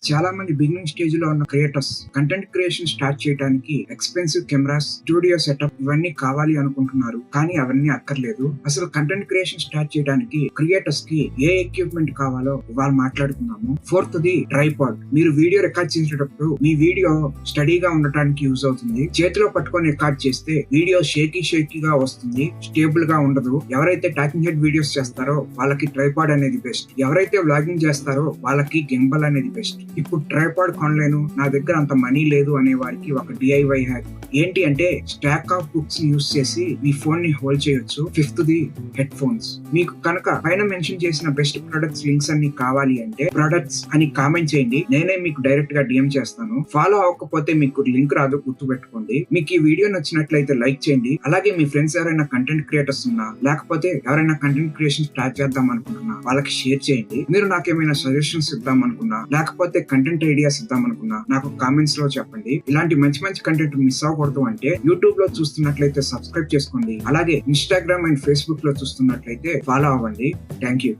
చాలా మంది beginning stage లో ఉన్న క్రియేటర్స్ కంటెంట్ క్రియేషన్ స్టార్ట్ చేయడానికి ఎక్స్పెన్సివ్ కెమెరాస్, స్టూడియో సెటప్ ఇవన్నీ కావాలి అనుకుంటున్నారు. కానీ అవన్నీ అక్కర్లేదు. అసలు కంటెంట్ క్రియేషన్ స్టార్ట్ చేయడానికి క్రియేటర్స్ కి ఏ ఎక్విప్మెంట్ కావాలో ఇవాళ మాట్లాడుకుందాము. Fourth the tripod. మీరు వీడియో రికార్డ్ చేసేటప్పుడు మీ వీడియో స్టడీగా ఉండటానికి యూజ్ అవుతుంది. చేతిలో పట్టుకొని రికార్డ్ చేస్తే వీడియో షేకీగా వస్తుంది, స్టేబుల్ గా ఉండదు. ఎవరైతే టాకింగ్ హెడ్ వీడియోస్ చేస్తారో వాళ్ళకి ట్రైపాడ్ అనేది బెస్ట్. ఎవరైతే వ్లాగింగ్ చేస్తారో వాళ్ళకి గింబల్ అనేది బెస్ట్. ఇప్పుడు ట్రైపాడ్ కొనలేను, నా దగ్గర అంత మనీ లేదు అనే వారికి ఒక డిఐవై హ్యాక్ ఏంటి అంటే స్టాక్ ఆఫ్ బుక్స్ యూస్ చేసి మీ ఫోన్ ని హోల్డ్ చేయొచ్చు. Fifth the head phones. మీకు కనుక పైన మెన్షన్ చేసిన బెస్ట్ ప్రొడక్ట్స్ లింక్స్ అన్ని కావాలి అంటే ప్రొడక్ట్స్ అని కామెంట్ చేయండి, నేనే మీకు డైరెక్ట్ గా డిఎం చేస్తాను. ఫాలో అవ్వకపోతే మీకు లింక్ రాదు, గుర్తు పెట్టుకోండి. మీకు ఈ వీడియో నచ్చినట్లయితే లైక్ చేయండి. అలాగే మీ ఫ్రెండ్స్ ఎవరైనా కంటెంట్ క్రియేటర్స్ ఉన్నా, లేకపోతే ఎవరైనా కంటెంట్ క్రియేషన్ స్టార్ట్ చేద్దాం అనుకుంటున్నా వాళ్ళకి షేర్ చేయండి. మీరు నాకేమైనా సజెషన్స్ ఇద్దాం అనుకున్నా, లేకపోతే కంటెంట్ ఐడియాస్ ఇద్దాం అనుకున్నా నాకు కామెంట్స్ లో చెప్పండి. ఇలాంటి మంచి కంటెంట్ మిస్ అవ్వకూడదు అంటే యూట్యూబ్ లో చూస్తున్నట్లయితే సబ్స్క్రైబ్ చేసుకోండి. అలాగే ఇన్స్టాగ్రామ్ అండ్ ఫేస్బుక్ లో చూస్తున్నట్లయితే ఫాలో అవ్వండి. Thank you.